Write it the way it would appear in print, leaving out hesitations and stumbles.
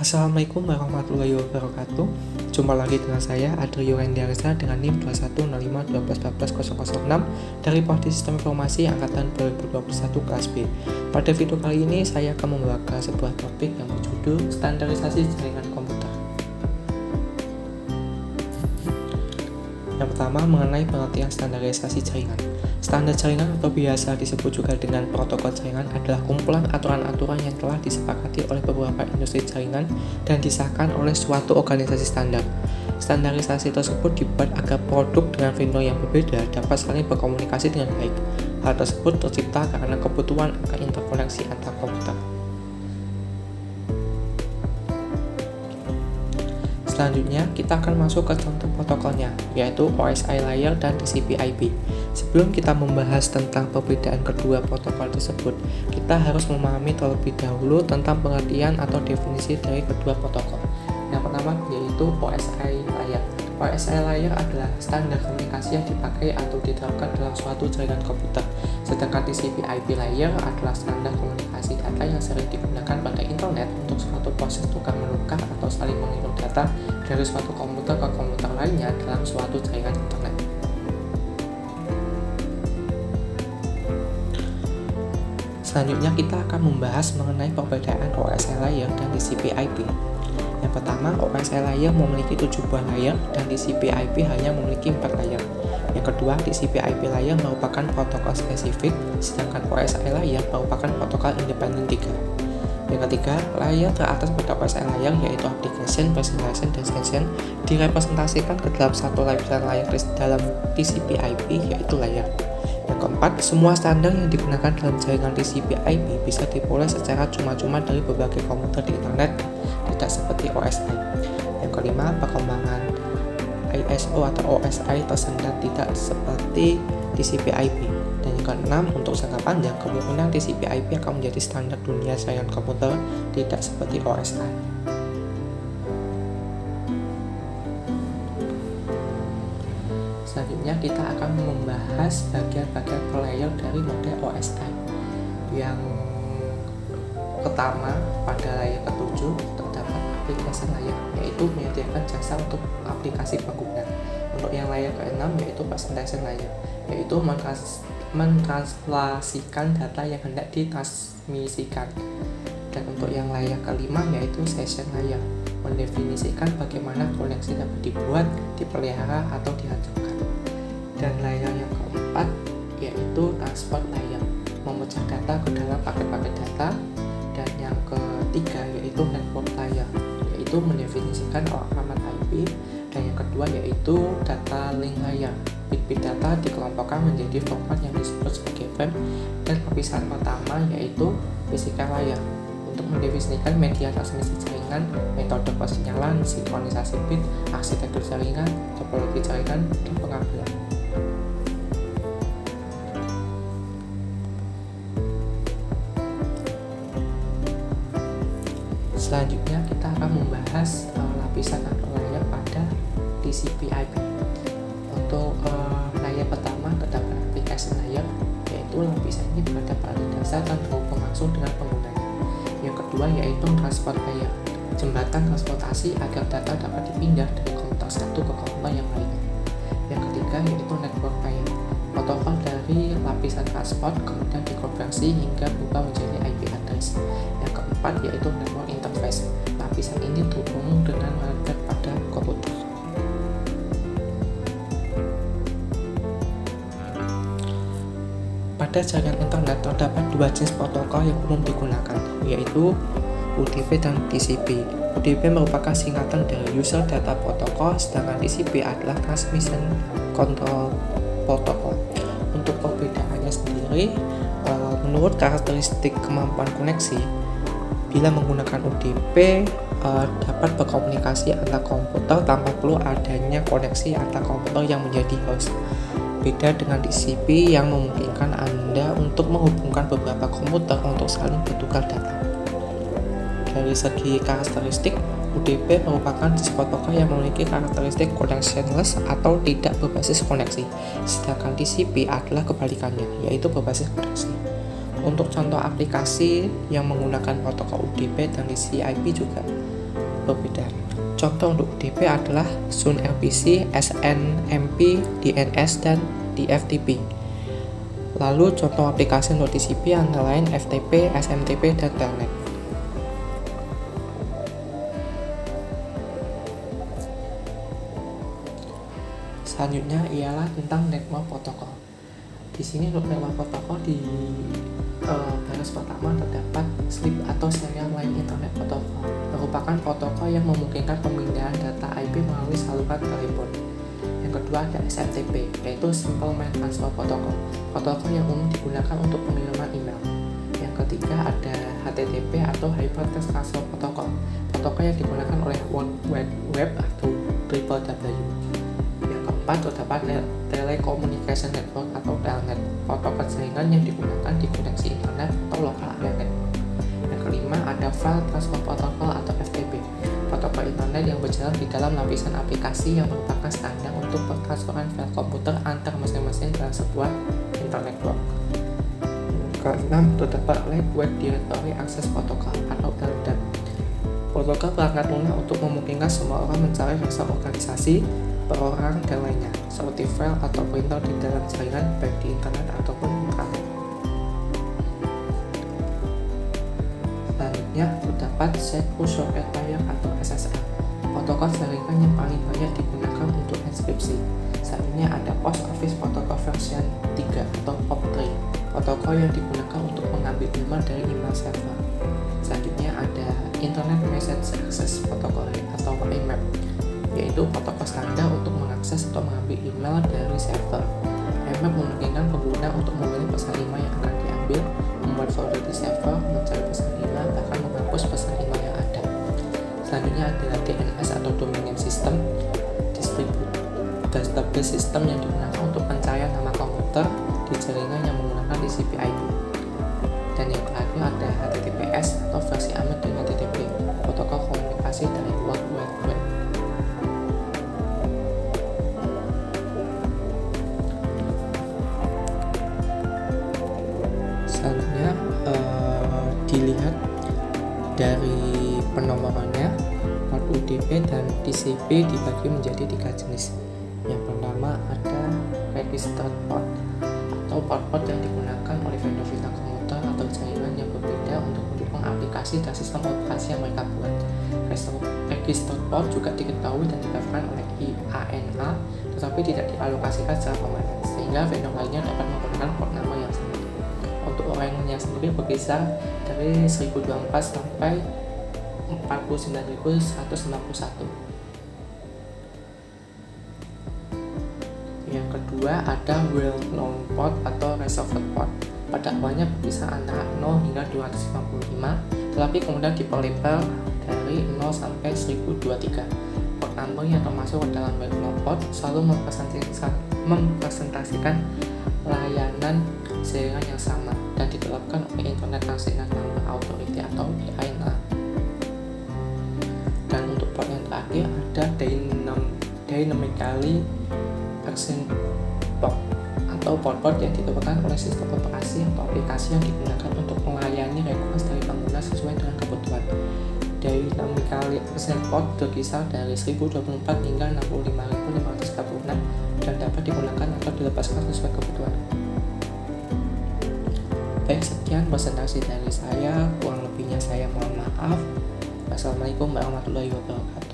Assalamualaikum warahmatullahi wabarakatuh. Jumpa lagi dengan saya Adrio Rendiarsa dengan NIM 210512144006 dari Prodi Sistem Informasi Angkatan 2021 kelas B. Pada video kali ini saya akan membahas sebuah topik yang berjudul standarisasi jaringan komputer. Yang pertama, mengenai pengertian standarisasi jaringan. Standar jaringan atau biasa disebut juga dengan protokol jaringan adalah kumpulan aturan-aturan yang telah disepakati oleh beberapa industri jaringan dan disahkan oleh suatu organisasi standar. Standarisasi tersebut dibuat agar produk dengan vendor yang berbeda dapat saling berkomunikasi dengan baik. Hal tersebut tercipta karena kebutuhan akan interkoneksi antar komputer. Selanjutnya, kita akan masuk ke contoh protokolnya, yaitu OSI layer dan TCP/IP. Sebelum kita membahas tentang perbedaan kedua protokol tersebut, kita harus memahami terlebih dahulu tentang pengertian atau definisi dari kedua protokol. Yang pertama yaitu OSI layer. OSI layer adalah standar komunikasi yang dipakai atau diterapkan dalam suatu jaringan komputer. Sedangkan TCP/IP layer adalah standar komunikasi data yang sering digunakan pada internet untuk suatu proses tukar menukar atau saling mengirim data dari suatu komputer ke komputer lainnya dalam suatu jaringan internet. Selanjutnya kita akan membahas mengenai perbedaan OSI layer dan TCP/IP. Yang pertama, OSI layer memiliki 7 buah layer dan TCP/IP hanya memiliki 4 layer. Yang kedua, TCP/IP layer merupakan protokol spesifik, sedangkan OSI layer merupakan protokol independen 3. Yang ketiga, layer teratas pada OSI layer yaitu application, personalization, dan extension direpresentasikan ke dalam satu lapisan layer dalam TCP/IP yaitu layer. Yang keempat, semua standar yang digunakan dalam jaringan TCP/IP bisa diperoleh secara cuma-cuma dari berbagai komputer di internet, tidak seperti OSI. Yang kelima, perkembangan ISO atau OSI tersendat tidak seperti TCP/IP. Dan yang keenam, untuk jangka panjang, kemungkinan TCP/IP akan menjadi standar dunia jaringan komputer, tidak seperti OSI. Selanjutnya kita akan membahas bagian-bagian per layer dari model OSI. Yang pertama, pada layer ke-7 terdapat aplikasi layer, yaitu menyediakan jasa untuk aplikasi pengguna. Untuk yang layer ke-6 yaitu personalization layer, yaitu mentranslasikan data yang hendak ditransmisikan. Dan untuk yang layer ke-5 yaitu session layer, mendefinisikan bagaimana koneksi dapat dibuat, dipelihara, atau dihancurkan. Dan layer yang keempat yaitu transport layer, memecah data ke dalam paket-paket data. Dan yang ketiga yaitu network layer, yaitu mendefinisikan alamat IP. Dan yang kedua yaitu data link layer, bit-bit data dikelompokkan menjadi format yang disebut sebagai frame. Dan lapisan pertama yaitu physical layer, untuk mendefinisikan media transmisi jaringan, metode persinyalan, sinkronisasi bit, arsitektur jaringan, topologi jaringan, dan pengambilan. Selanjutnya kita akan membahas lapisan atau layer pada TCP/IP. Untuk layer pertama terdapat application layer, yaitu lapisan ini berada paling dasar dan berhubung langsung dengan penggunanya. Yang kedua yaitu transport layer, jembatan transportasi agar data dapat dipindah dari komputer satu ke komputer yang lainnya. Yang ketiga yaitu network layer, protokol dari lapisan transport kemudian dikonversi hingga berubah menjadi IP address. Yang keempat yaitu network interface, lapisan ini terhubung dengan hardware pada komputer. Pada jaringan internet terdapat dua jenis protokol yang umum digunakan, yaitu UDP dan TCP. UDP merupakan singkatan dari User Data Protocol, sedangkan TCP adalah Transmission Control Protocol. Untuk perbedaannya sendiri, menurut karakteristik kemampuan koneksi, bila menggunakan UDP dapat berkomunikasi antar komputer tanpa perlu adanya koneksi antar komputer yang menjadi host. Beda dengan TCP yang memungkinkan Anda untuk menghubungkan beberapa komputer untuk saling bertukar data. Dari segi karakteristik, UDP merupakan jenis protokol yang memiliki karakteristik connectionless atau tidak berbasis koneksi, sedangkan TCP adalah kebalikannya, yaitu berbasis koneksi. Untuk contoh aplikasi yang menggunakan protokol UDP dan TCP/IP juga berbeda. Contoh untuk UDP adalah Sun RPC, SNMP, DNS, dan DFTP. Lalu contoh aplikasi untuk TCP antara lain FTP, SMTP, dan Telnet. Selanjutnya ialah tentang network protokol. Di sini untuk network protokol di baris pertama terdapat SLIP atau Serial Line Internet Protocol, merupakan protokol yang memungkinkan pemindahan data IP melalui saluran telepon. Yang kedua ada SMTP, yaitu Simple Mail Transfer Protocol, protokol yang umum digunakan untuk pengiriman email. Yang ketiga ada HTTP atau Hypertext Transfer Protocol, protokol yang digunakan oleh World Wide Web atau www. Yang keempat terdapat Telecommunication Network atau Telnet, protokol jaringan yang digunakan di koneksi internet atau lokal area net. Yang kelima ada File Transfer Protocol atau FTP, protokol internet yang berjalan di dalam lapisan aplikasi yang merupakan standar untuk pertransferan file komputer antar masing-masing dalam sebuah internet network. Keenam terdapat Lightweight Directory Access Protocol atau LDAP, protokol perangkat lunak untuk memungkinkan semua orang mencari resep organisasi, perorang, dan lainnya, seperti file atau printer di dalam jaringan baik di internet ataupun intranet. Selanjutnya terdapat Secure Socket Layer atau SSL, protokol jaringan yang paling banyak digunakan untuk enkripsi. Selanjutnya ada Post Office Protocol version 3 atau POP3, protokol yang digunakan untuk mengambil email dari email server. Selanjutnya ada Internet Message Access Protocol atau IMAP, yaitu protokol standar untuk mengakses atau mengambil email dari server. IMAP memungkinkan pengguna untuk memilih pesan email yang akan diambil, membuat folder di server, mencari pesan email, bahkan menghapus pesan email yang ada. Selanjutnya adalah DNS atau Domain Name System, Distributed Database System yang digunakan untuk pencarian nama komputer di jaringan yang menggunakan TCP/IP. Dan yang terakhir ada HTTPS atau versi amit dari HTTP, protokol komunikasi dari World Wide Web. Selanjutnya dilihat dari penomorannya, port UDP dan TCP dibagi menjadi 3 jenis. Yang pertama ada registered port atau port-port yang digunakan oleh vendor-vendor komputer atau jaringan yang berbeda untuk mendukung aplikasi dan sistem operasi yang mereka buat. Registered port juga diketahui dan didaftarkan oleh IANA, tetapi tidak dialokasikan secara permanen, sehingga vendor lainnya dapat menggunakan port nama yang sama. Untuk orangnya sendiri berkisar dari 1024 sampai 49191. Yang kedua ada well-known port atau reserved port. Pada awalnya berkisar antara 0 hingga 255, tetapi kemudian diperlebar dari 0 sampai 1023. Port number yang termasuk dalam well-known port selalu mempresentasikan layanan jaringan yang sama dan ditetapkan oleh Internet National Number Authority atau IANA. Dan untuk port yang terakhir ada Dynamically Accessed Port atau port-port yang ditentukan oleh sistem operasi atau aplikasi yang digunakan untuk melayani request dari pengguna sesuai dengan kebutuhan. Dynamically Accessed Port berkisar dari 1024 hingga 65.536 dan dapat digunakan atau dilepaskan sesuai kebutuhan. Baik, sekian presentasi dari saya, kurang lebihnya saya mohon maaf. Wassalamualaikum warahmatullahi wabarakatuh.